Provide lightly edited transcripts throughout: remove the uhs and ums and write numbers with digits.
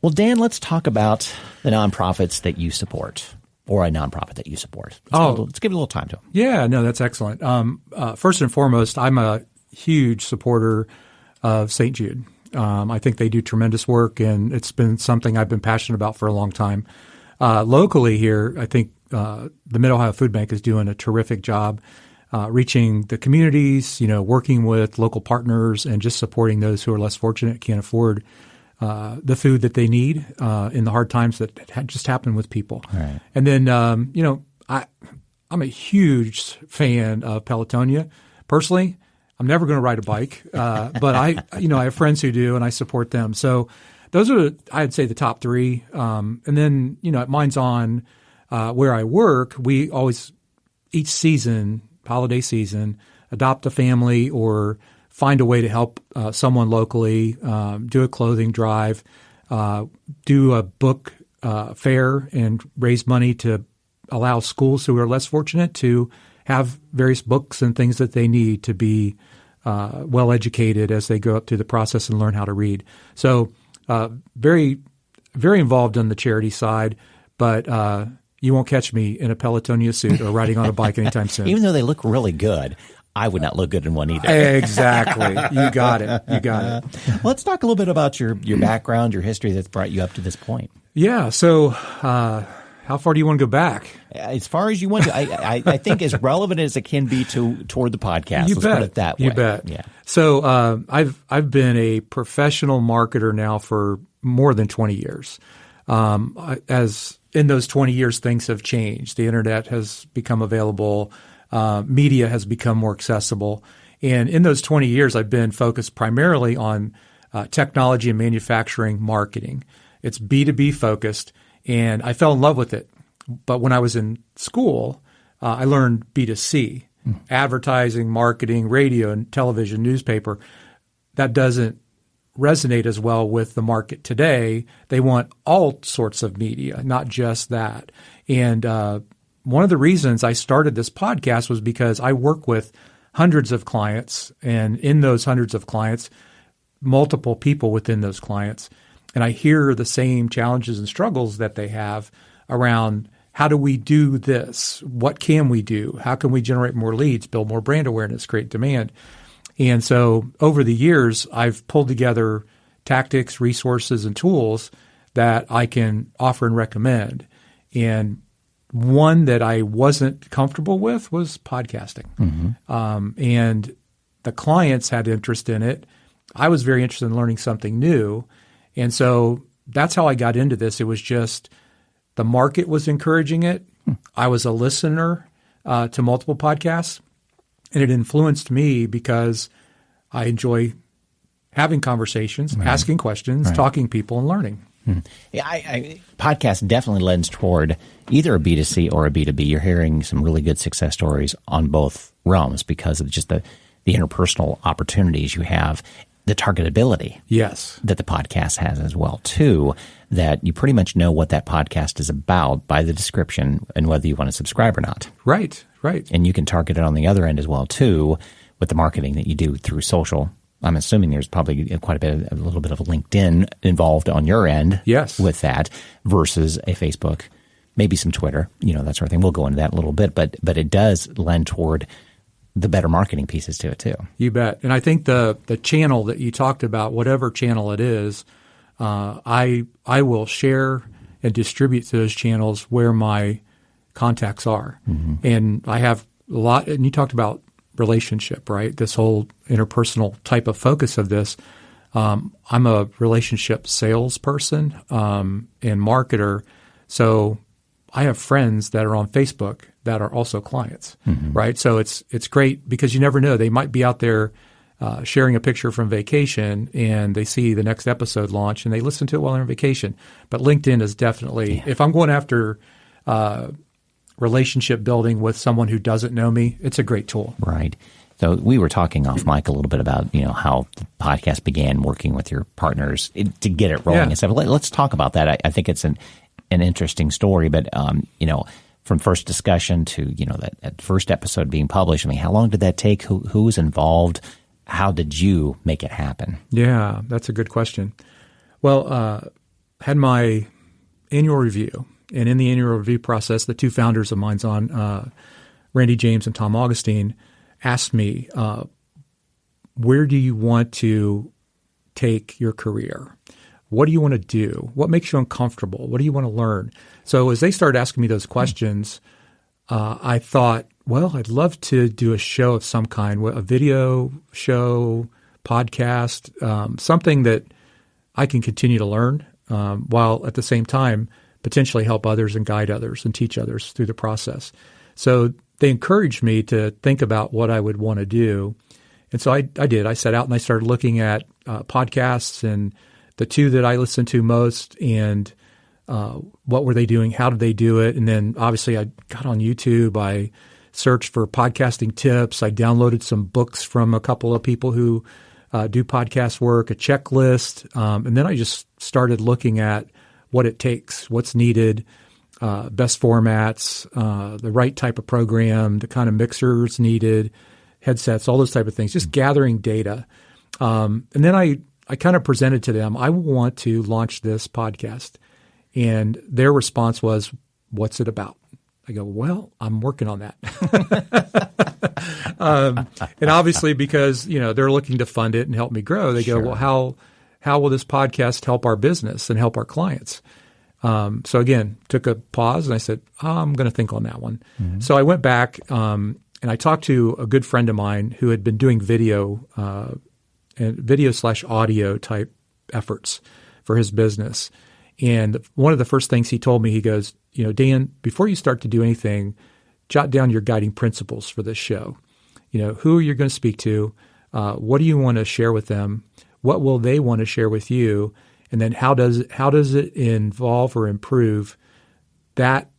Well, Dan, let's talk about the nonprofits that you support, or a nonprofit that you support. Let's give it a little time to them. Yeah, no, that's excellent. First and foremost, I'm a huge supporter of St. Jude. I think they do tremendous work, and it's been something I've been passionate about for a long time. Locally here, I think the Mid-Ohio Food Bank is doing a terrific job reaching the communities, working with local partners and just supporting those who are less fortunate, can't afford the food that they need in the hard times that just happen with people. Right. And then, I'm a huge fan of Pelotonia. Personally, I'm never going to ride a bike, but I have friends who do, and I support them. So those are, I'd say, the top three. And then, at Minds On, where I work, we always, each season, holiday season, adopt a family or find a way to help someone locally, do a clothing drive, do a book fair, and raise money to allow schools who are less fortunate to have various books and things that they need to be well educated as they go up through the process and learn how to read. So very, very involved on the charity side, but you won't catch me in a Pelotonia suit or riding on a bike anytime soon. Even though they look really good, I would not look good in one either. Exactly. You got it. Let's talk a little bit about your background, your history that's brought you up to this point. Yeah. So how far do you want to go back? As far as you want to. I think as relevant as it can be toward the podcast. Let's put it that way. You bet. Yeah. So I've been a professional marketer now for more than 20 years. As in those 20 years, things have changed. The internet has become available. Media has become more accessible. And in those 20 years, I've been focused primarily on technology and manufacturing marketing. It's B2B focused, and I fell in love with it. But when I was in school, I learned B2C, advertising, marketing, radio and television, newspaper. That doesn't resonate as well with the market today. They want all sorts of media, not just that. And one of the reasons I started this podcast was because I work with hundreds of clients, and in those hundreds of clients, multiple people within those clients. And I hear the same challenges and struggles that they have around how do we do this? What can we do? How can we generate more leads, build more brand awareness, create demand? And so over the years, I've pulled together tactics, resources, and tools that I can offer and recommend. And one that I wasn't comfortable with was podcasting. Mm-hmm. And the clients had interest in it. I was very interested in learning something new. And so that's how I got into this. It was just the market was encouraging it. I was a listener to multiple podcasts, and it influenced me because I enjoy having conversations, asking questions, talking to people, and learning. Yeah, podcast definitely lends toward either a B2C or a B2B. You're hearing some really good success stories on both realms because of just the interpersonal opportunities you have, the targetability that the podcast has as well, too, that you pretty much know what that podcast is about by the description and whether you want to subscribe or not. Right. And you can target it on the other end as well, too, with the marketing that you do through social. I'm assuming there's probably quite a little bit of LinkedIn involved on your end with that versus a Facebook, maybe some Twitter, that sort of thing. We'll go into that a little bit, but it does lend toward the better marketing pieces to it too. You bet. And I think the channel that you talked about, whatever channel it is, I will share and distribute to those channels where my contacts are. Mm-hmm. And I have a lot, and you talked about relationship, right? This whole interpersonal type of focus of this. I'm a relationship salesperson and marketer. So I have friends that are on Facebook that are also clients, right? So it's great because you never know. They might be out there sharing a picture from vacation and they see the next episode launch and they listen to it while they're on vacation. But LinkedIn is definitely, if I'm going after relationship building with someone who doesn't know me, it's a great tool. Right. So we were talking off mic a little bit about, how the podcast began working with your partners to get it rolling and stuff. Let's talk about that. I think it's an interesting story, but, from first discussion to, that first episode being published, how long did that take? Who was involved? How did you make it happen? Yeah, that's a good question. Well, had my annual review. And in the annual review process, the two founders of Minds On, Randy James and Tom Augustine, asked me, where do you want to take your career? What do you want to do? What makes you uncomfortable? What do you want to learn? So as they started asking me those questions, I thought, well, I'd love to do a show of some kind, a video show, podcast, something that I can continue to learn while at the same time potentially help others and guide others and teach others through the process. So they encouraged me to think about what I would want to do. And so I did. I set out and I started looking at podcasts and the two that I listened to most and what were they doing, how did they do it. And then obviously I got on YouTube. I searched for podcasting tips. I downloaded some books from a couple of people who do podcast work, a checklist. And then I just started looking at what it takes, what's needed, best formats, the right type of program, the kind of mixers needed, headsets, all those type of things, just gathering data. And then I kind of presented to them, I want to launch this podcast. And their response was, what's it about? I go, well, I'm working on that. And obviously because, they're looking to fund it and help me grow, they go, well, how will this podcast help our business and help our clients? So again, took a pause and I said, I'm going to think on that one. Mm-hmm. So I went back and I talked to a good friend of mine who had been doing video / audio type efforts for his business. And one of the first things he told me, he goes, Dan, before you start to do anything, jot down your guiding principles for this show. Who are you going to speak to? What do you want to share with them? What will they want to share with you? And then how does it involve or improve that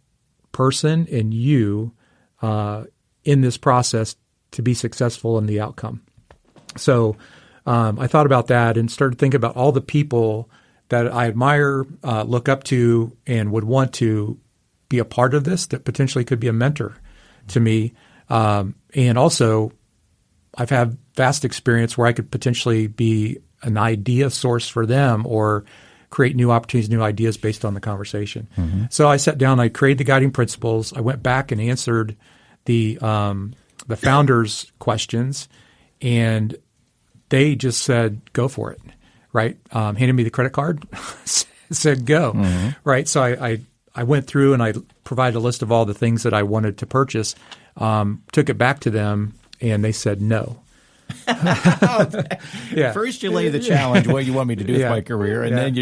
person and you in this process to be successful in the outcome? So I thought about that and started thinking about all the people that I admire, look up to, and would want to be a part of this that potentially could be a mentor to me. And also, I've had vast experience where I could potentially be an idea source for them or create new opportunities, new ideas based on the conversation. Mm-hmm. So I sat down, I created the guiding principles. I went back and answered the founders' questions, and they just said, go for it, right? Handed me the credit card, said go, mm-hmm. right? So I went through and I provided a list of all the things that I wanted to purchase, took it back to them, and they said no. Yeah. First you lay the challenge, what you want me to do with my career, and then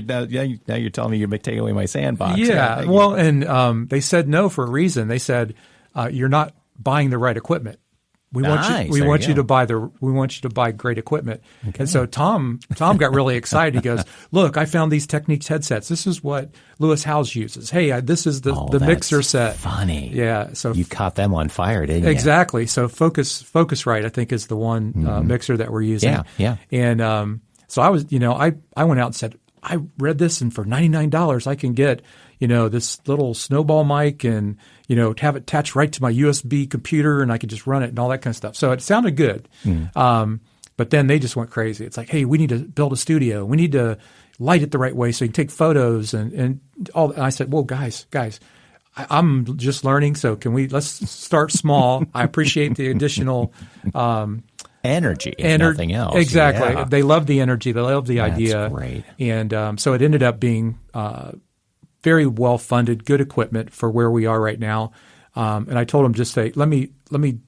now you're telling me you're taking away my sandbox. Yeah, well, and they said no for a reason. They said you're not buying the right equipment. We want you to buy great equipment. Okay. And so Tom got really excited. He goes, "Look, I found these Technics headsets. This is what Lewis Howes uses. Hey, this is the mixer set." Funny. Yeah. So you caught them on fire, didn't you? Exactly. So Focusrite, I think, is the one mixer that we're using. Yeah. And so I was, I went out and said, I read this, and for $99 I can get this little snowball mic and, have it attached right to my USB computer and I could just run it and all that kind of stuff. So it sounded good. But then they just went crazy. It's like, hey, we need to build a studio. We need to light it the right way so you can take photos and all. And I said, well, guys, I'm just learning. So let's start small. I appreciate the additional energy, if nothing else. Exactly. Yeah. They love the energy. They love the idea. That's great. And so it ended up being very well-funded, good equipment for where we are right now. And I told them, just say, let me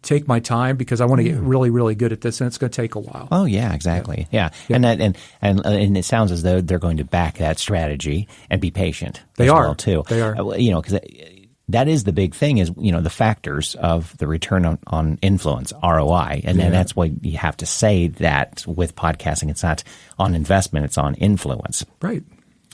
take my time because I want to get really, really good at this, and it's going to take a while. Oh yeah, exactly. Yeah. And it sounds as though they're going to back that strategy and be patient. They are well too. They are. Because that is the big thing is the factors of the return on influence, ROI, and then that's why you have to say that with podcasting, it's not on investment, it's on influence. Right.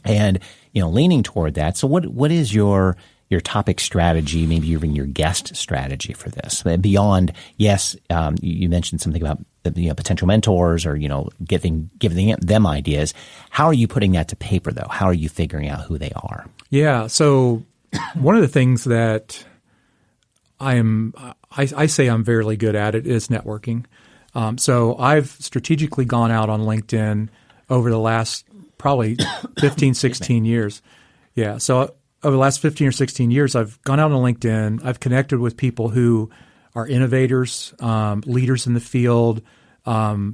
And leaning toward that. So what is your topic strategy, maybe even your guest strategy for this? Beyond, yes, you mentioned something about potential mentors or giving them ideas. How are you putting that to paper though? How are you figuring out who they are? Yeah. So one of the things that I say I'm fairly good at it is networking. So I've strategically gone out on LinkedIn over the last probably 15, 16 years. Yeah. So over the last 15 or 16 years, I've gone out on LinkedIn. I've connected with people who are innovators, leaders in the field,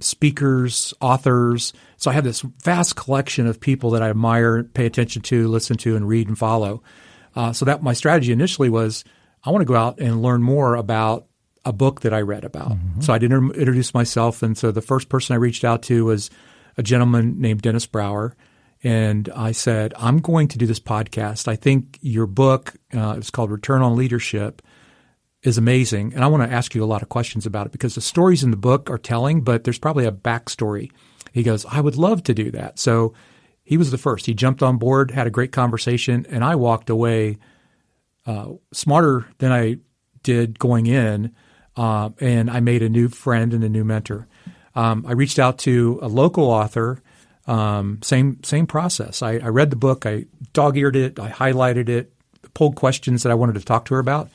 speakers, authors. So I have this vast collection of people that I admire, pay attention to, listen to, and read and follow. So that my strategy initially was I want to go out and learn more about a book that I read about. Mm-hmm. So I did introduce myself. And so the first person I reached out to was a gentleman named Dennis Brower. And I said, I'm going to do this podcast. I think your book, it's called Return on Leadership, is amazing. And I want to ask you a lot of questions about it because the stories in the book are telling, but there's probably a backstory. He goes, I would love to do that. So he was the first. He jumped on board, had a great conversation, and I walked away smarter than I did going in, and I made a new friend and a new mentor. I reached out to a local author, same process. I read the book, I dog-eared it, I highlighted it, pulled questions that I wanted to talk to her about,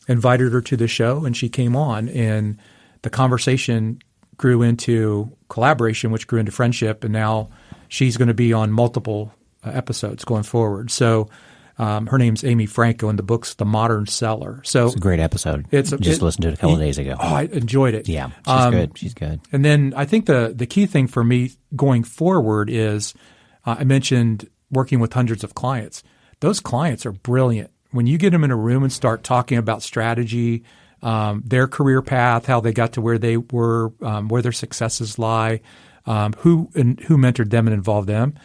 invited her to the show, and she came on, and the conversation grew into collaboration, which grew into friendship, and now she's going to be on multiple episodes going forward. So her name's Amy Franco, and the book's The Modern Seller. So it's a great episode. Just listened to it a couple of days ago. Oh, I enjoyed it. Yeah, she's good. She's good. And then I think the key thing for me going forward is I mentioned working with hundreds of clients. Those clients are brilliant. When you get them in a room and start talking about strategy, their career path, how they got to where they were, where their successes lie, who mentored them and involved them.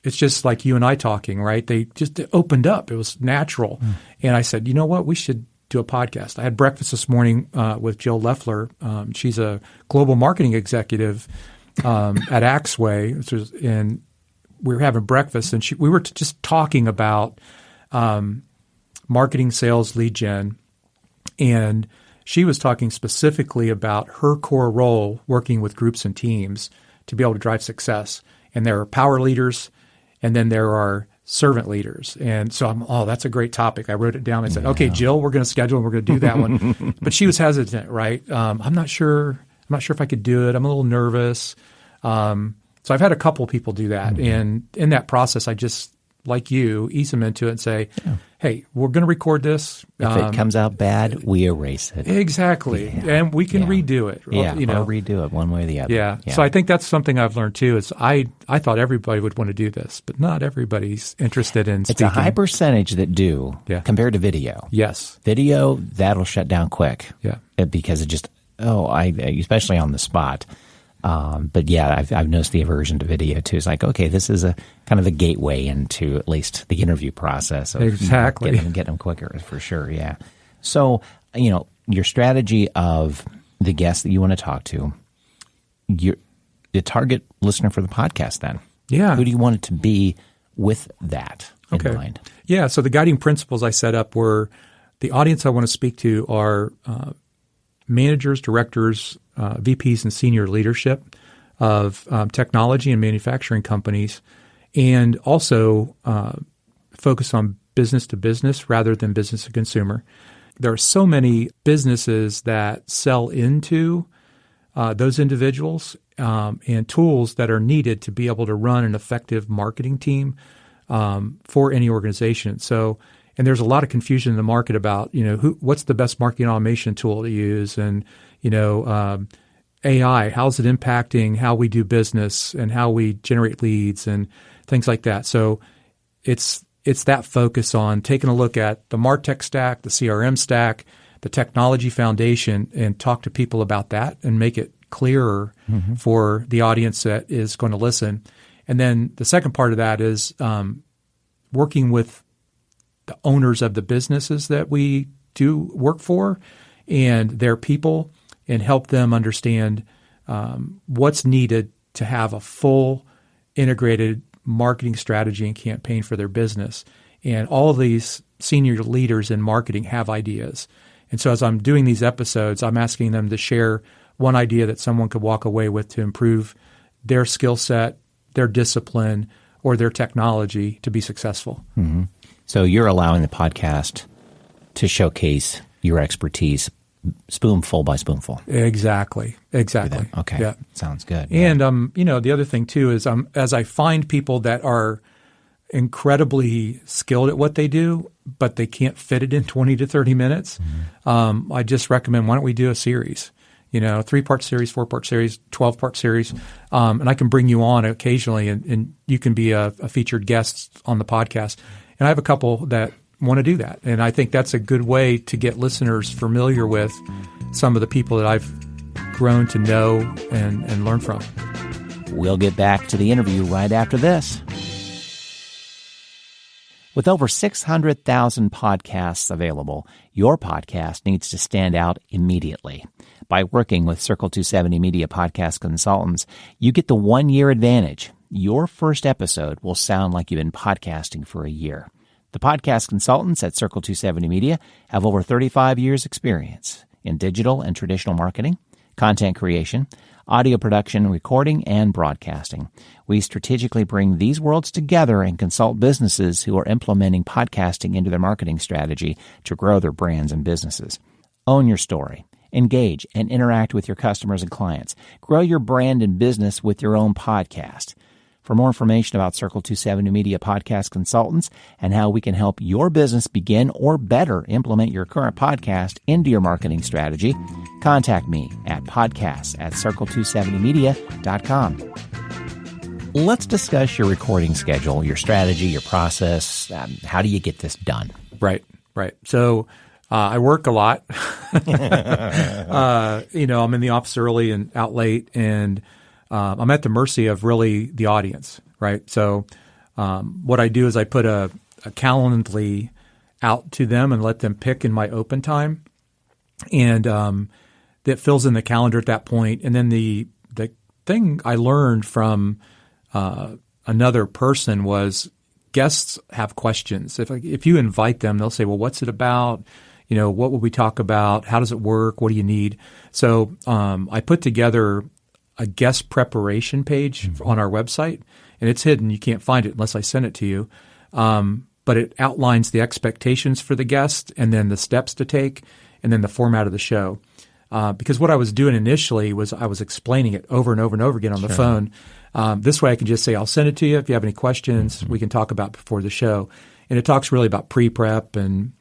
It's just like you and I talking, right? They just opened up. It was natural. And I said, you know what? We should do a podcast. I had breakfast this morning with Jill Leffler. She's a global marketing executive at Axway, and we were having breakfast, and we were just talking about marketing, sales, lead gen. And she was talking specifically about her core role working with groups and teams to be able to drive success. And there are power leaders, and then there are servant leaders. And so that's a great topic. I wrote it down. I said, okay, Jill, we're going to schedule and we're going to do that one. But she was hesitant, right? I'm not sure if I could do it. I'm a little nervous. So I've had a couple people do that. Mm-hmm. And in that process, I just, like you, ease them into it and say, hey, we're going to record this. If it comes out bad, we erase it. Exactly. Yeah. And we can redo it. Yeah, or redo it one way or the other. Yeah. So I think that's something I've learned too is I thought everybody would want to do this, but not everybody's interested in speaking. It's a high percentage that do compared to video. Yes. Video, that'll shut down quick. Yeah. Because it just, especially on the spot. But yeah, I've noticed the aversion to video too. It's like, okay, this is a kind of a gateway into at least the interview process. Of, exactly. Getting them quicker for sure. Yeah. So, your strategy of the guests that you want to talk to, the target listener for the podcast then. Yeah. Who do you want it to be with that in mind? Yeah. So the guiding principles I set up were the audience I want to speak to are managers, directors, VPs, and senior leadership of technology and manufacturing companies, and also focus on business to business rather than business to consumer. There are so many businesses that sell into those individuals and tools that are needed to be able to run an effective marketing team for any organization. So, and there's a lot of confusion in the market about, what's the best marketing automation tool to use, and AI, how's it impacting how we do business and how we generate leads and things like that. So it's that focus on taking a look at the MarTech stack, the CRM stack, the technology foundation, and talk to people about that and make it clearer for the audience that is going to listen. And then the second part of that is working with the owners of the businesses that we do work for and their people, and help them understand what's needed to have a full integrated marketing strategy and campaign for their business. And all of these senior leaders in marketing have ideas. And so as I'm doing these episodes, I'm asking them to share one idea that someone could walk away with to improve their skill set, their discipline, or their technology to be successful. Mm-hmm. So you're allowing the podcast to showcase your expertise, spoonful by spoonful. Exactly. Okay. Yeah. Sounds good. And, the other thing too is as I find people that are incredibly skilled at what they do, but they can't fit it in 20 to 30 minutes, I just recommend, why don't we do a series? 3-part series, 4-part series, 12-part series. And I can bring you on occasionally and you can be a featured guest on the podcast. And I have a couple that want to do that. And I think that's a good way to get listeners familiar with some of the people that I've grown to know and learn from. We'll get back to the interview right after this. With over 600,000 podcasts available, your podcast needs to stand out immediately. By working with Circle270Media Podcast Consultants, you get the 1-year advantage. Your first episode will sound like you've been podcasting for a year. The podcast consultants at Circle270 Media have over 35 years' experience in digital and traditional marketing, content creation, audio production, recording, and broadcasting. We strategically bring these worlds together and consult businesses who are implementing podcasting into their marketing strategy to grow their brands and businesses. Own your story. Engage and interact with your customers and clients. Grow your brand and business with your own podcast. For more information about Circle270 Media Podcast Consultants and how we can help your business begin or better implement your current podcast into your marketing strategy, contact me at podcasts@circle270media.com. Let's discuss your recording schedule, your strategy, your process. How do you get this done? Right. So I work a lot. I'm in the office early and out late, and I'm at the mercy of really the audience, right? So what I do is I put a Calendly out to them and let them pick in my open time, and that fills in the calendar at that point. And then the thing I learned from another person was guests have questions. If you invite them, they'll say, well, what's it about? What will we talk about? How does it work? What do you need? So I put together a guest preparation page on our website, and it's hidden. You can't find it unless I send it to you. But it outlines the expectations for the guest and then the steps to take and then the format of the show. Because what I was doing initially was I was explaining it over and over and over again on the phone. This way I can just say, I'll send it to you. If you have any questions, we can talk about before the show. And it talks really about pre-prep and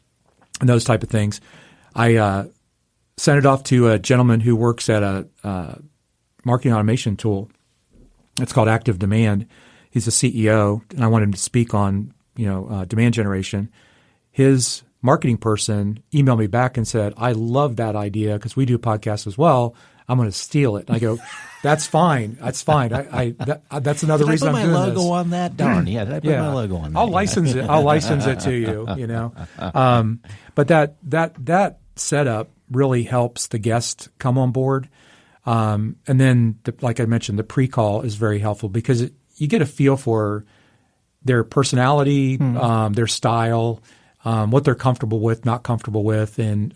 those type of things. I sent it off to a gentleman who works at a marketing automation tool. It's called Active Demand. He's a CEO, and I want him to speak on demand generation. His marketing person emailed me back and said, I love that idea because we do podcasts as well. I'm going to steal it. And I go, that's fine. That's fine. That's another reason I'm doing this. Did I put my logo on that? Darn. Yeah, did I put my logo on that? I'll license it. I'll license it to you, But that setup really helps the guest come on board. And then, like I mentioned, the pre-call is very helpful because you get a feel for their personality, their style, what they're comfortable with, not comfortable with, and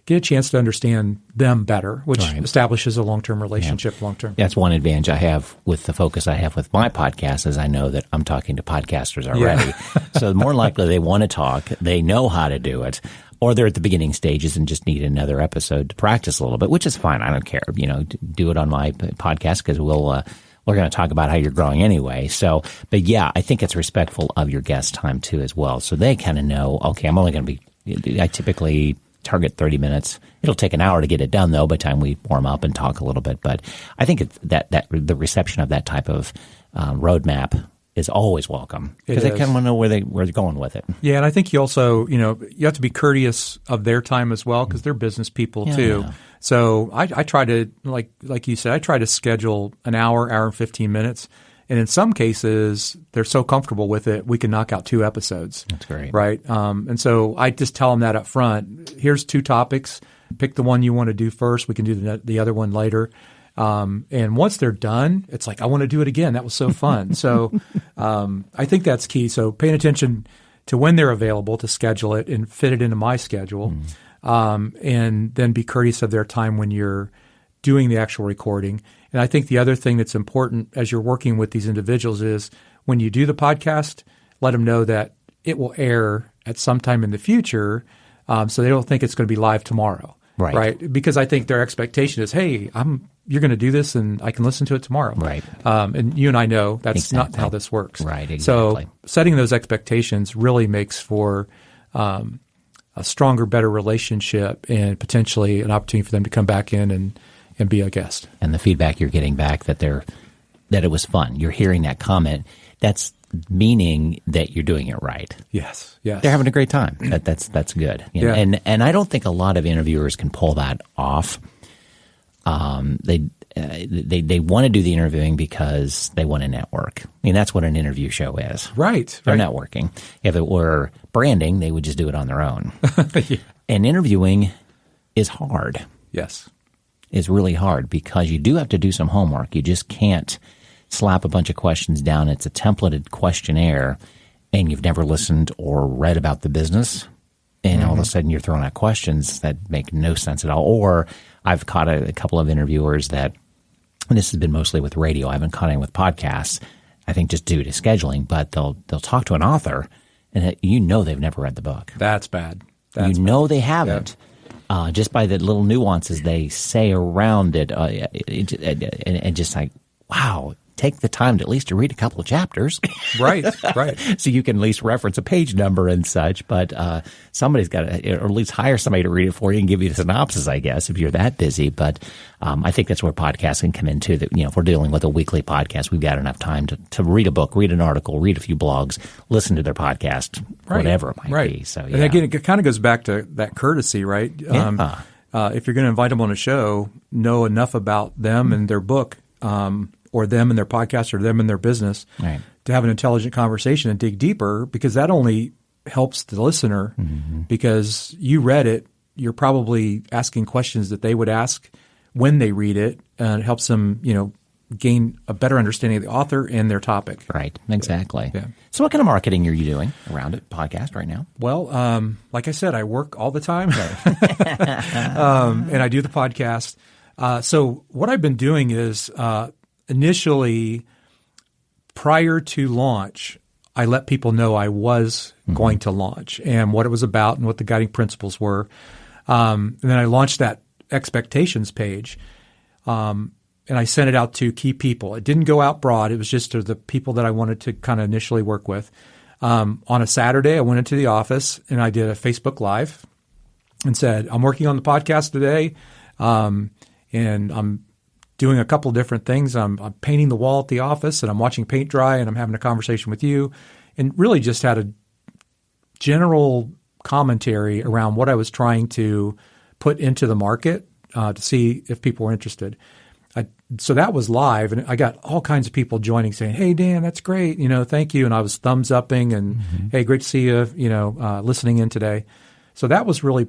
get a chance to understand them better, which establishes a long-term relationship long-term. That's one advantage I have with the focus I have with my podcast is I know that I'm talking to podcasters already. Yeah. So more likely they want to talk, they know how to do it, or they're at the beginning stages and just need another episode to practice a little bit, which is fine. I don't care. Do it on my podcast because we're going to talk about how you're growing anyway. So, but yeah, I think it's respectful of your guest time too as well. So they kind of know, okay, I'm only going to I typically target 30 minutes. It'll take an hour to get it done though by the time we warm up and talk a little bit. But I think it's that the reception of that type of roadmap is always welcome because they kind of want to know where they're going with it. Yeah, and I think you also, you have to be courteous of their time as well because they're business people too. Yeah. So I try to, like you said, I try to schedule an hour and 15 minutes. And in some cases, they're so comfortable with it, we can knock out 2 episodes. That's great. Right? And so I just tell them that up front. Here's 2 topics. Pick the one you want to do first. We can do the other one later. And once they're done, it's like, I want to do it again. That was so fun. So I think that's key. So paying attention to when they're available to schedule it and fit it into my schedule. And then be courteous of their time when you're doing the actual recording. And I think the other thing that's important as you're working with these individuals is when you do the podcast, let them know that it will air at some time in the future so they don't think it's going to be live tomorrow. right? Because I think their expectation is, hey, you're going to do this and I can listen to it tomorrow. Right. And you and I know that's not how this works. Right, exactly. So setting those expectations really makes for a stronger, better relationship and potentially an opportunity for them to come back in and be a guest. And the feedback you're getting back that it was fun. You're hearing that comment. That's meaning that you're doing it right. Yes. They're having a great time. That's good. You know? And I don't think a lot of interviewers can pull that off. They want to do the interviewing because they want to network. I mean, that's what an interview show is. Right. They're networking. If it were branding, they would just do it on their own. Yeah. And interviewing is hard. Yes. It's really hard because you do have to do some homework. You just can't slap a bunch of questions down. It's a templated questionnaire, and you've never listened or read about the business, and all of a sudden you're throwing out questions that make no sense at all. Or I've caught a couple of interviewers that, and this has been mostly with radio, I haven't caught any with podcasts, I think just due to scheduling, but they'll talk to an author, and they've never read the book. That's bad. They haven't. Yeah. Just by the little nuances they say around it, and just like, wow, take the time to at least to read a couple of chapters. Right. So you can at least reference a page number and such, but somebody's got to, or at least hire somebody to read it for you and give you the synopsis, I guess, if you're that busy. But I think that's where podcasting come into that. If we're dealing with a weekly podcast, we've got enough time to read a book, read an article, read a few blogs, listen to their podcast, whatever it might be. So, yeah. And again, it kind of goes back to that courtesy, right? Yeah. If you're going to invite them on a show, know enough about them and their book, or them and their podcast, or them and their business, to have an intelligent conversation and dig deeper, because that only helps the listener. Because you read it, you're probably asking questions that they would ask when they read it, and it helps them, gain a better understanding of the author and their topic. Right, exactly. Yeah. So what kind of marketing are you doing around it, podcast right now? Well, like I said, I work all the time, and I do the podcast. So what I've been doing is initially, prior to launch, I let people know I was going to launch and what it was about and what the guiding principles were. And then I launched that expectations page, and I sent it out to key people. It didn't go out broad. It was just to the people that I wanted to kind of initially work with. On a Saturday, I went into the office and I did a Facebook Live and said, I'm working on the podcast today, and I'm doing a couple of different things. I'm painting the wall at the office, and I'm watching paint dry, and I'm having a conversation with you, and really just had a general commentary around what I was trying to put into the market to see if people were interested. So that was live, and I got all kinds of people joining saying, hey, Dan, that's great. Thank you. And I was thumbs upping and, hey, great to see you, listening in today. So that was really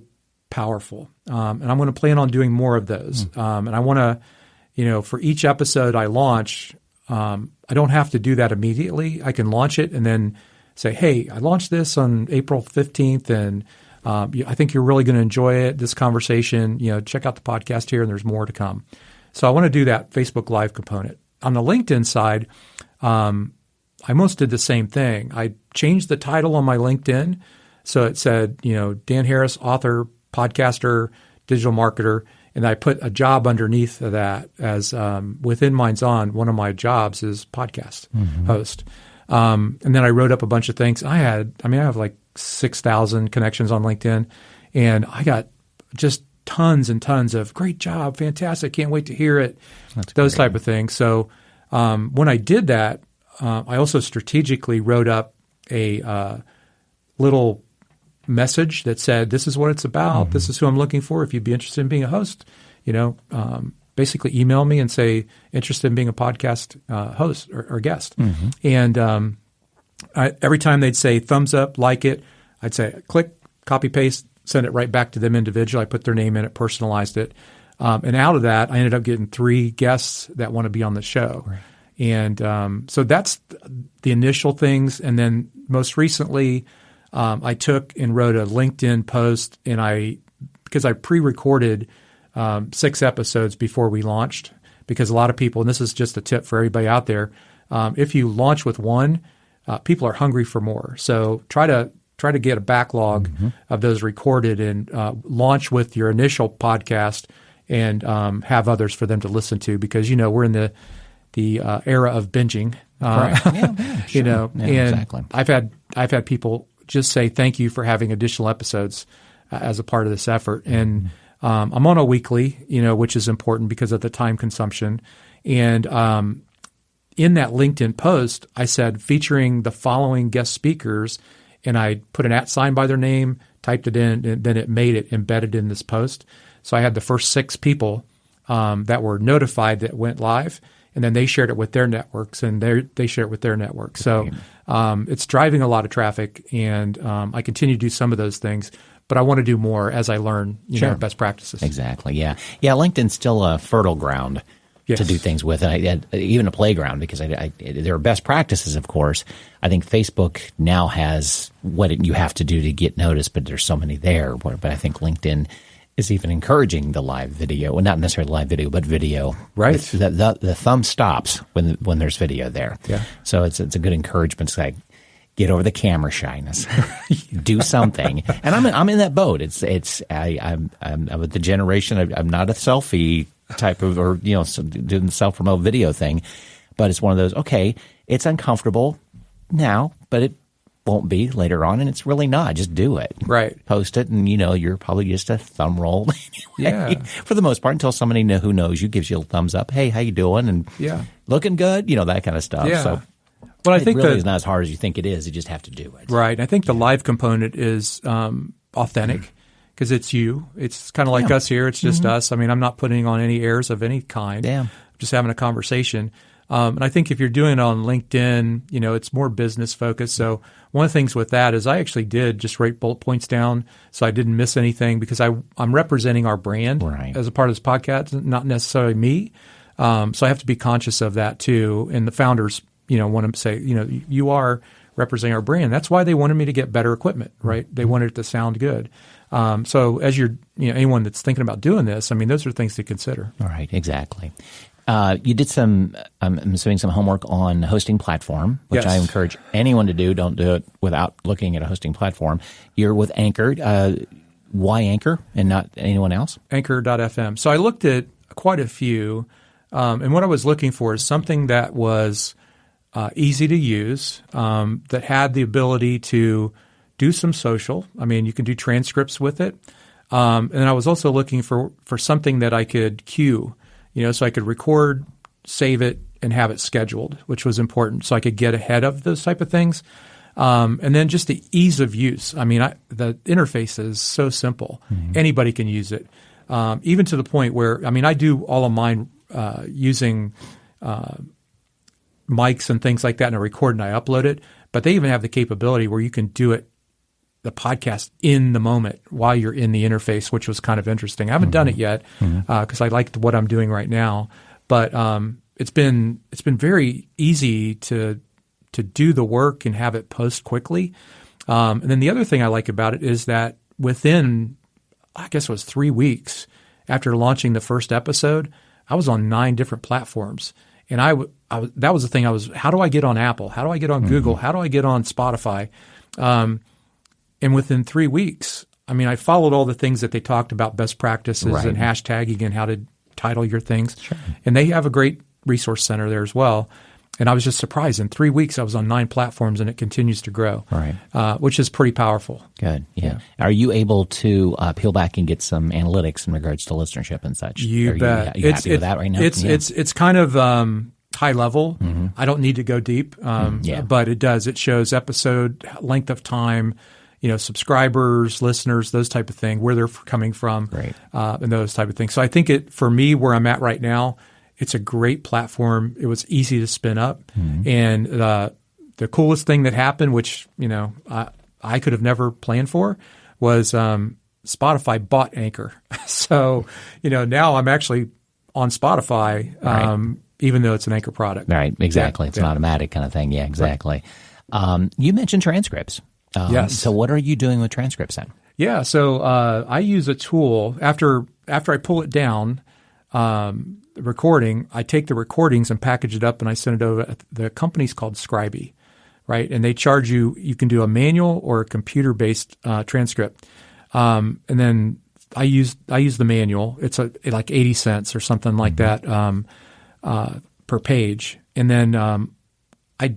powerful. And I'm going to plan on doing more of those. And I want to, for each episode I launch, I don't have to do that immediately. I can launch it and then say, hey, I launched this on April 15th, and I think you're really going to enjoy it, this conversation. Check out the podcast here, and there's more to come. So I want to do that Facebook Live component. On the LinkedIn side, I almost did the same thing. I changed the title on my LinkedIn. So it said, Dan Harris, author, podcaster, digital marketer. And I put a job underneath of that as within Minds On, one of my jobs is podcast host. And then I wrote up a bunch of things. I have like 6,000 connections on LinkedIn, and I got just tons and tons of great job, fantastic, can't wait to hear it, those type of things. So when I did that, I also strategically wrote up a little message that said, this is what it's about. This is who I'm looking for. If you'd be interested in being a host, basically email me and say, interested in being a podcast host or guest. And every time they'd say thumbs up, like it, I'd say click, copy, paste, send it right back to them individually. I put their name in it, personalized it. And out of that, I ended up getting 3 guests that want to be on the show. Right. And so that's the initial things. And then most recently, I took and wrote a LinkedIn post, and because I pre-recorded 6 episodes before we launched, because a lot of people, and this is just a tip for everybody out there, if you launch with one, people are hungry for more. So try to try to get a backlog of those recorded and launch with your initial podcast and have others for them to listen to, because we're in the era of binging. Right. Sure. And exactly. I've had people just say thank you for having additional episodes as a part of this effort. And I'm on a weekly, which is important because of the time consumption. And in that LinkedIn post, I said featuring the following guest speakers, and I put an @ by their name, typed it in, and then it made it embedded in this post. So I had the first 6 people that were notified that went live, and then they shared it with their networks, and they shared it with their networks. So it's driving a lot of traffic, and I continue to do some of those things, but I want to do more as I learn best practices. Exactly, yeah. Yeah, LinkedIn's still a fertile ground to do things with, and even a playground, because there are best practices, of course. I think Facebook now has what you have to do to get noticed, but there's so many there. But I think LinkedIn is even encouraging the live video. Well, not necessarily live video, but video. Right. The thumb stops when there's video there. Yeah. So it's a good encouragement to say, get over the camera shyness, do something. And I'm in that boat. I'm with the generation. I'm not a selfie type of, or doing the self-promote video thing, but it's one of those. Okay, it's uncomfortable now, but it won't be later on, and it's really not. Just do it. Right. Post it, and you're probably just a thumb roll anyway, for the most part, until somebody who knows you gives you a thumbs up. Hey, how you doing? And looking good, that kind of stuff. Yeah. So but I think really is not as hard as you think it is. You just have to do it. Right. I think the live component is authentic, because it's you. It's kind of like us here. It's just us. I mean, I'm not putting on any airs of any kind. I'm just having a conversation. And I think if you're doing it on LinkedIn, it's more business focused. So one of the things with that is I actually did just write bullet points down so I didn't miss anything, because I'm representing our brand as a part of this podcast, not necessarily me. So I have to be conscious of that too. And the founders, want to say, you are representing our brand. That's why they wanted me to get better equipment, right? They wanted it to sound good. So as you're, anyone that's thinking about doing this, I mean, those are things to consider. All right, exactly. You did some homework on hosting platform, which I encourage anyone to do. Don't do it without looking at a hosting platform. You're with Anchor. Why Anchor and not anyone else? Anchor.fm. So I looked at quite a few, and what I was looking for is something that was easy to use, that had the ability to do some social. I mean, you can do transcripts with it. And I was also looking for something that I could queue, so I could record, save it, and have it scheduled, which was important, so I could get ahead of those type of things. And then just the ease of use. I mean, the interface is so simple. Anybody can use it, even to the point where, I do all of mine using mics and things like that, and I record and I upload it. But they even have the capability where you can do it, the podcast, in the moment while you're in the interface, which was kind of interesting. I haven't done it yet because I like what I'm doing right now. But it's been very easy to do the work and have it post quickly. And then the other thing I like about it is that within, I guess it was 3 weeks after launching the first episode, I was on 9 different platforms. And that was the thing. How do I get on Apple? How do I get on Google? How do I get on Spotify? And within 3 weeks, I followed all the things that they talked about, best practices and hashtagging and how to title your things. Sure. And they have a great resource center there as well. And I was just surprised. In 3 weeks, I was on 9 platforms, and it continues to grow, which is pretty powerful. Good. Yeah. Are you able to peel back and get some analytics in regards to listenership and such? You bet. You happy with that right now? It's kind of high level. I don't need to go deep, but it does. It shows episode length of time, subscribers, listeners, those type of thing, where they're coming from, and those type of things. So I think for me, where I'm at right now, it's a great platform. It was easy to spin up. And the coolest thing that happened, which, I could have never planned for, was Spotify bought Anchor. So, now I'm actually on Spotify, even though it's an Anchor product. Right, exactly. It's an automatic kind of thing. Yeah, exactly. You mentioned transcripts. Yes. So what are you doing with transcripts then? Yeah, so I use a tool. After I pull it down, recording, I take the recordings and package it up, and I send it over. The company's called Scribey, right? And they charge you. You can do a manual or a computer-based transcript. And then I use the manual. It's like 80 cents or something like that per page. And then I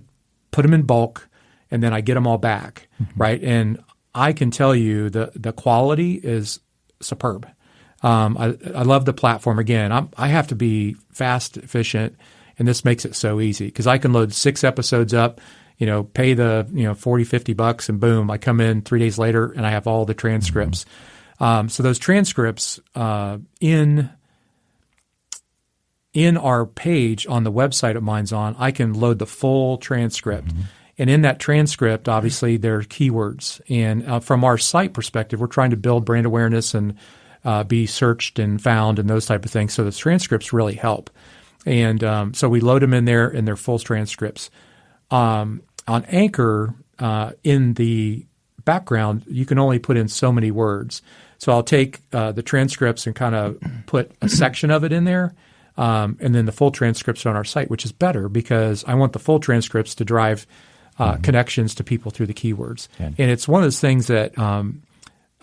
put them in bulk, and then I get them all back, right? And I can tell you the quality is superb. I love the platform. Again, I have to be fast, efficient, and this makes it so easy because I can load 6 episodes up, pay the $40, $50, and boom, I come in 3 days later and I have all the transcripts. So those transcripts in our page on the website at Minds On, I can load the full transcript. And in that transcript, obviously, there are keywords. And from our site perspective, we're trying to build brand awareness and be searched and found and those type of things. So the transcripts really help. And so we load them in there and they're full transcripts. On Anchor, in the background, you can only put in so many words. So I'll take the transcripts and kind of put a section of it in there. And then the full transcripts on our site, which is better because I want the full transcripts to drive connections to people through the keywords. Good. And it's one of those things that,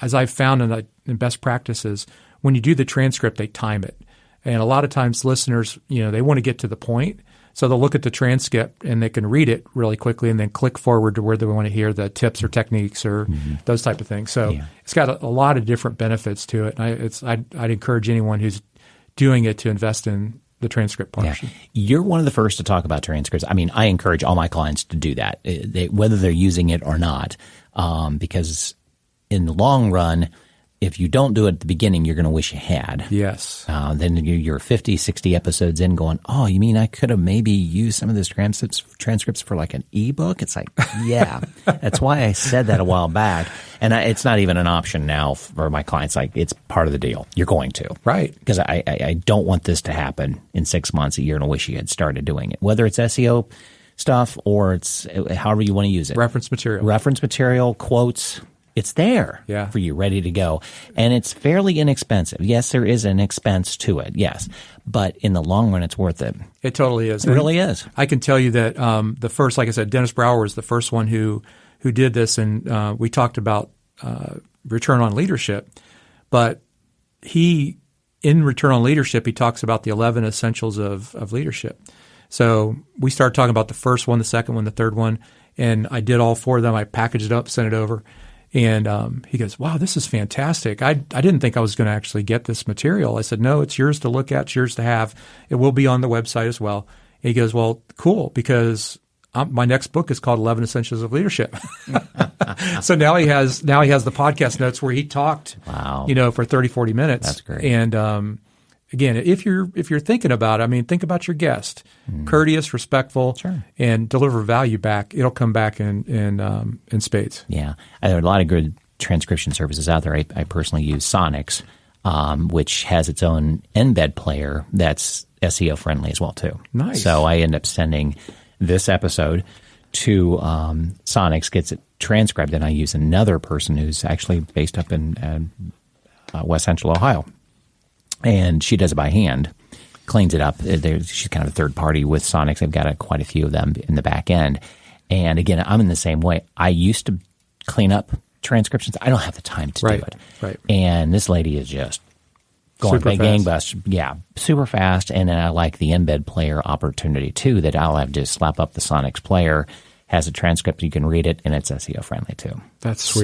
as I've found in best practices, when you do the transcript, they time it. And a lot of times listeners, they want to get to the point. So they'll look at the transcript and they can read it really quickly and then click forward to where they want to hear the tips or techniques or those type of things. So it's got a lot of different benefits to it. And I'd encourage anyone who's doing it to invest in the transcript portion. Yeah. You're one of the first to talk about transcripts. I mean, I encourage all my clients to do that, whether they're using it or not, because in the long run, if you don't do it at the beginning, you're going to wish you had. Yes. Then you're 50, 60 episodes in going, oh, you mean I could have maybe used some of those transcripts for like an ebook? It's like, yeah. That's why I said that a while back. And it's not even an option now for my clients. Like, it's part of the deal. You're going to. Right. Because I don't want this to happen in 6 months, a year, and I wish you had started doing it. Whether it's SEO stuff or it's however you want to use it. Reference material, quotes. It's there for you, ready to go. And it's fairly inexpensive. Yes, there is an expense to it, yes. But in the long run, it's worth it. It totally is. It really is. I can tell you that the first, like I said, Dennis Brower was the first one who did this, and we talked about return on leadership. But in return on leadership, he talks about the 11 essentials of leadership. So we started talking about the first one, the second one, the third one, and I did all 4 of them. I packaged it up, sent it over. And he goes, wow, this is fantastic. I didn't think I was going to actually get this material. I said, no, it's yours to look at, it's yours to have. It will be on the website as well. And he goes, well, cool, because my next book is called 11 Essentials of Leadership. So now he has the podcast notes where he talked, for 30, 40 minutes. That's great. And again, if you're thinking about it, I mean, think about your guest, courteous, respectful, and deliver value back. It'll come back in spades. Yeah, there are a lot of good transcription services out there. I personally use Sonics, which has its own embed player that's SEO friendly as well too. Nice. So I end up sending this episode to Sonics, gets it transcribed, and I use another person who's actually based up in West Central Ohio. And she does it by hand, cleans it up. She's kind of a third party with Sonics. They've got quite a few of them in the back end. And again, I'm in the same way. I used to clean up transcriptions. I don't have the time to do it. Right. And this lady is just going by gangbusters. Yeah, super fast. And then I like the embed player opportunity too, that I'll have to slap up the Sonics player, has a transcript, you can read it, and it's SEO friendly too. That's sweet.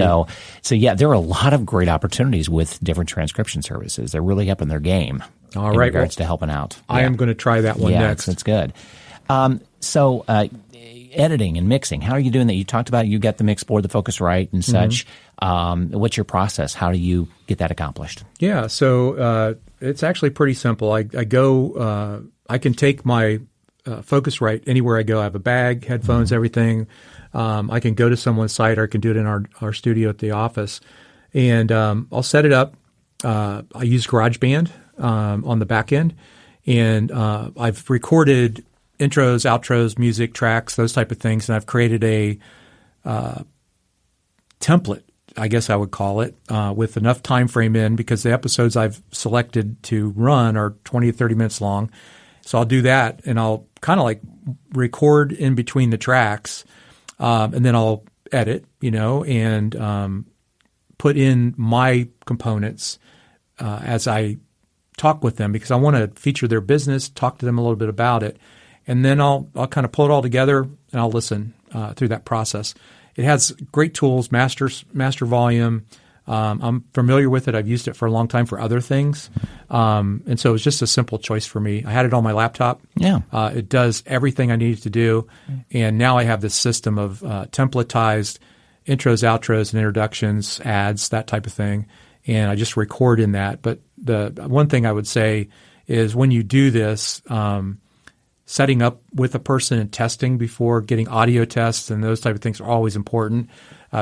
So yeah, there are a lot of great opportunities with different transcription services. They're really upping their game in regards to helping out. I am going to try that one next. That's good. So editing and mixing, how are you doing that? You talked about you got the mix board, the Focusrite and such. What's your process? How do you get that accomplished? Yeah, so it's actually pretty simple. I can take my Focusrite anywhere I go. I have a bag, headphones, everything. I can go to someone's site, or I can do it in our studio at the office, and I'll set it up. I use GarageBand on the back end, and I've recorded intros, outros, music tracks, those type of things, and I've created a template, I guess I would call it, with enough time frame in, because the episodes I've selected to run are 20 to 30 minutes long. So I'll do that, and I'll kind of like record in between the tracks and then I'll edit, and put in my components as I talk with them, because I want to feature their business, talk to them a little bit about it, and then I'll kind of pull it all together and I'll listen through that process. It has great tools, master volume. I'm familiar with it. I've used it for a long time for other things, and so it was just a simple choice for me. I had it on my laptop. Yeah, it does everything I needed to do, and now I have this system of templatized intros, outros, and introductions, ads, that type of thing. And I just record in that. But the one thing I would say is when you do this, setting up with a person and testing before getting audio tests and those type of things are always important,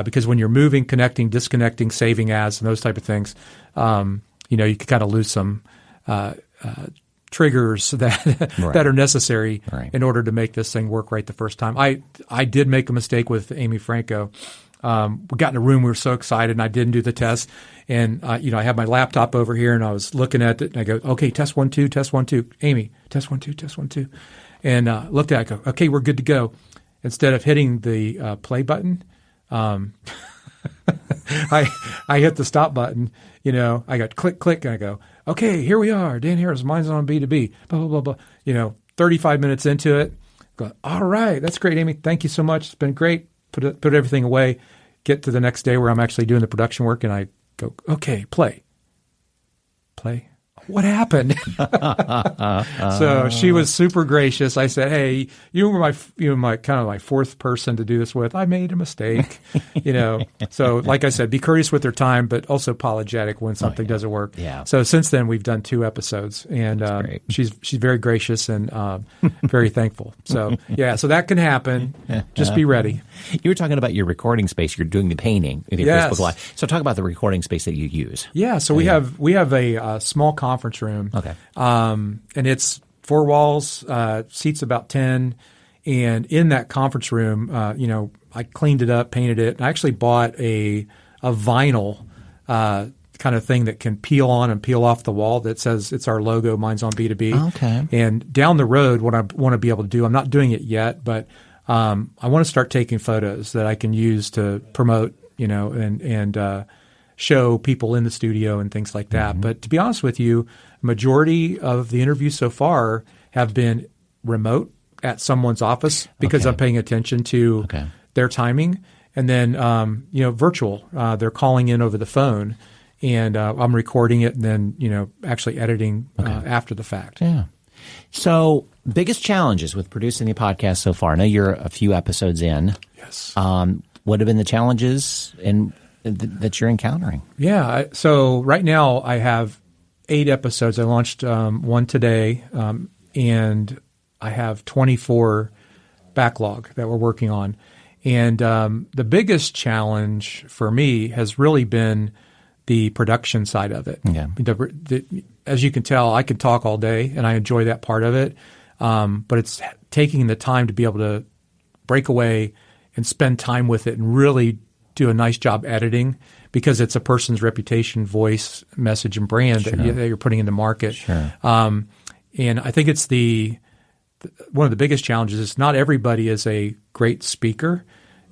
because when you're moving, connecting, disconnecting, saving ads, and those type of things, you can kind of lose some triggers that that are necessary in order to make this thing work right the first time. I did make a mistake with Amy Franco. We got in a room, we were so excited, and I didn't do the test. And, I had my laptop over here, and I was looking at it, and I go, okay, test 1, 2, test 1, 2. Amy, test 1, 2, test 1, 2. And looked at it, I go, okay, we're good to go. Instead of hitting the play button, I hit the stop button. I got click, click, and I go, okay, here we are. Dan Harris, Minds On B2B, blah, blah, blah, blah. 35 minutes into it, go, all right, that's great, Amy. Thank you so much. It's been great. Put everything away, get to the next day where I'm actually doing the production work, and I go, okay, play. What happened? So she was super gracious. I said, hey, you were my kind of my fourth person to do this with. I made a mistake, So like I said, be courteous with their time, but also apologetic when something doesn't work. Yeah. So since then, we've done 2 episodes, and she's very gracious and very thankful. So so that can happen. Just be ready. You were talking about your recording space. You're doing the painting with your Facebook Live. So talk about the recording space that you use. Yeah. So we have a small conference room. Okay. And it's 4 walls, seats about 10. And in that conference room, I cleaned it up, painted it. And I actually bought a vinyl kind of thing that can peel on and peel off the wall that says it's our logo, Minds On B2B. Okay. And down the road, what I want to be able to do, I'm not doing it yet, but I want to start taking photos that I can use to promote, and show people in the studio and things like that. Mm-hmm. But to be honest with you, majority of the interviews so far have been remote at someone's office because I'm paying attention to their timing. And then, virtual. They're calling in over the phone, and I'm recording it and then, actually editing after the fact. Yeah. So biggest challenges with producing the podcast so far? I know you're a few episodes in. Yes. What have been the challenges that you're encountering? Yeah. So right now I have 8 episodes. I launched one today, and I have 24 backlog that we're working on. And the biggest challenge for me has really been the production side of it. Yeah. As you can tell, I can talk all day, and I enjoy that part of it. But it's taking the time to be able to break away and spend time with it and really do a nice job editing, because it's a person's reputation, voice, message, and brand that you're putting into market. Sure. And I think it's one of the biggest challenges is not everybody is a great speaker.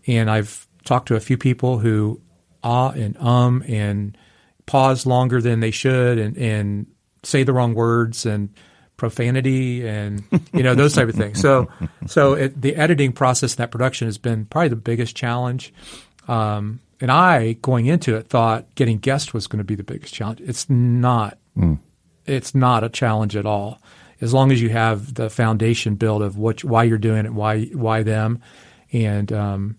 And I've talked to a few people who and pause longer than they should and say the wrong words and profanity and those type of things. So the editing process and that production has been probably the biggest challenge. And I, going into it, thought getting guests was going to be the biggest challenge. It's not. It's not a challenge at all. As long as you have the foundation built of why you're doing it, why them, and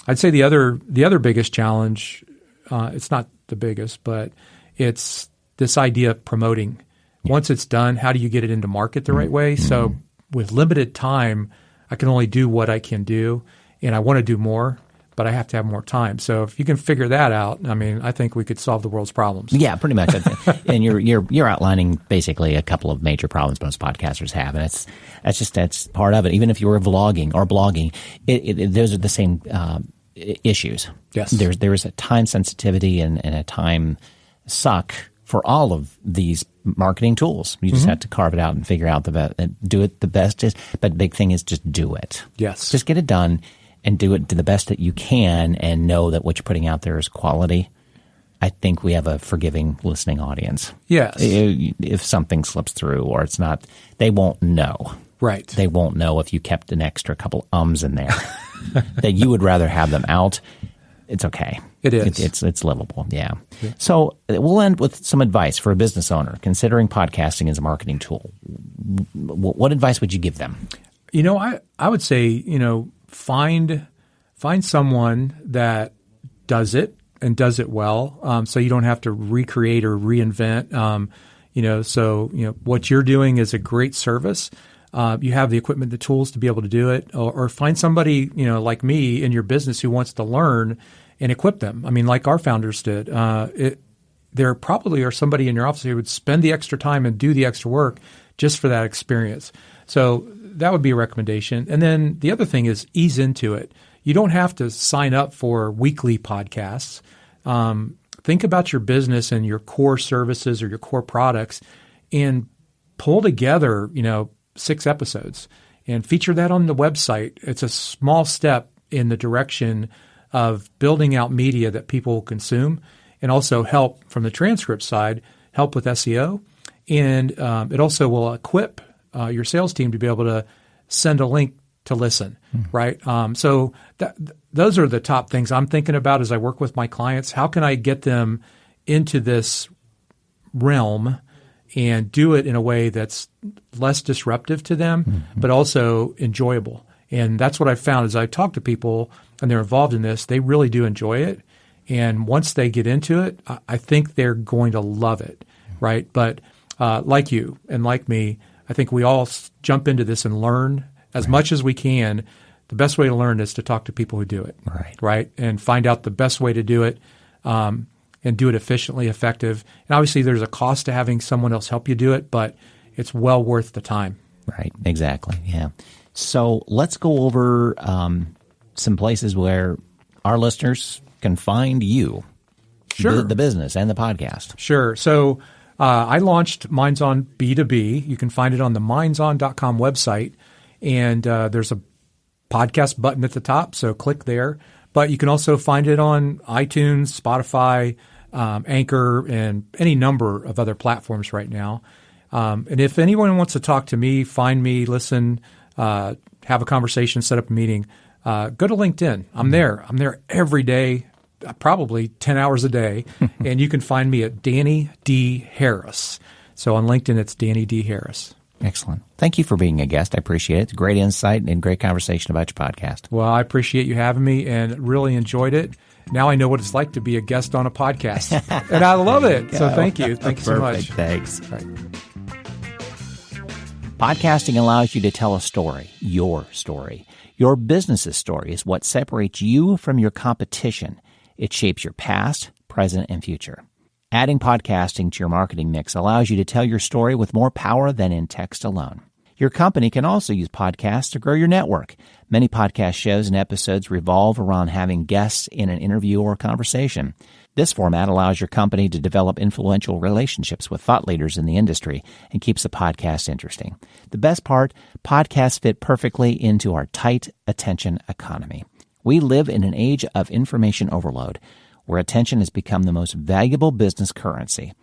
I'd say the other biggest challenge. It's not the biggest, but it's this idea of promoting. Yeah. Once it's done, how do you get it into market the right way? So with limited time, I can only do what I can do, and I want to do more, but I have to have more time. So if you can figure that out, I think we could solve the world's problems. Yeah, pretty much. And you're outlining basically a couple of major problems most podcasters have, and that's part of it. Even if you were vlogging or blogging, those are the same issues. Yes. There is a time sensitivity and a time suck for all of these marketing tools. You just have to carve it out and figure out do it the best. But the big thing is just do it. Yes. Just get it done. and do it to the best that you can and know that what you're putting out there is quality, I think we have a forgiving listening audience. Yes. If something slips through or it's not, they won't know. Right. They won't know if you kept an extra couple ums in there that you would rather have them out. It's okay. It is. It's livable. Yeah. So we'll end with some advice for a business owner considering podcasting as a marketing tool. What advice would you give them? I would say, find someone that does it and does it well, so you don't have to recreate or reinvent. What you're doing is a great service. You have the equipment, the tools to be able to do it, or find somebody, like me in your business who wants to learn and equip them. I mean, like our founders did. There probably are somebody in your office who would spend the extra time and do the extra work just for that experience. So that would be a recommendation. And then the other thing is ease into it. You don't have to sign up for weekly podcasts. Think about your business and your core services or your core products and pull together, 6 episodes and feature that on the website. It's a small step in the direction of building out media that people will consume and also help from the transcript side, help with SEO. And it also will equip your sales team to be able to send a link to listen, right? So those are the top things I'm thinking about as I work with my clients. How can I get them into this realm and do it in a way that's less disruptive to them, but also enjoyable? And that's what I've found as I talk to people and they're involved in this, they really do enjoy it. And once they get into it, I think they're going to love it, right? But like you and like me, I think we all jump into this and learn as much as we can. The best way to learn is to talk to people who do it, right? And find out the best way to do it and do it efficiently, effective. And obviously there's a cost to having someone else help you do it, but it's well worth the time. Right, exactly, yeah. So let's go over some places where our listeners can find you, the business and the podcast. Sure. So I launched Minds On B2B. You can find it on the mindson.com website, and there's a podcast button at the top, so click there. But you can also find it on iTunes, Spotify, Anchor, and any number of other platforms right now. And if anyone wants to talk to me, find me, listen, have a conversation, set up a meeting, go to LinkedIn. I'm there. I'm there every day, probably 10 hours a day. And you can find me at Danny D. Harris. So on LinkedIn, it's Danny D. Harris. Excellent. Thank you for being a guest. I appreciate it. It's great insight and great conversation about your podcast. Well, I appreciate you having me and really enjoyed it. Now I know what it's like to be a guest on a podcast. And I love it. So thank you. Thank you so much. Thanks. Right. Podcasting allows you to tell a story, your story. Your business's story is what separates you from your competition. It shapes your past, present, and future. Adding podcasting to your marketing mix allows you to tell your story with more power than in text alone. Your company can also use podcasts to grow your network. Many podcast shows and episodes revolve around having guests in an interview or conversation. This format allows your company to develop influential relationships with thought leaders in the industry and keeps the podcast interesting. The best part, podcasts fit perfectly into our tight attention economy. We live in an age of information overload, where attention has become the most valuable business currency.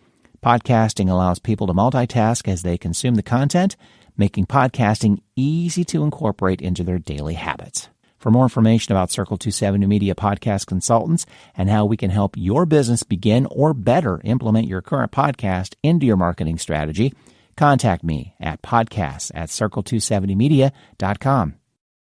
Podcasting allows people to multitask as they consume the content, making podcasting easy to incorporate into their daily habits. For more information about Circle270Media Podcast Consultants and how we can help your business begin or better implement your current podcast into your marketing strategy, contact me at podcasts@circle270media.com.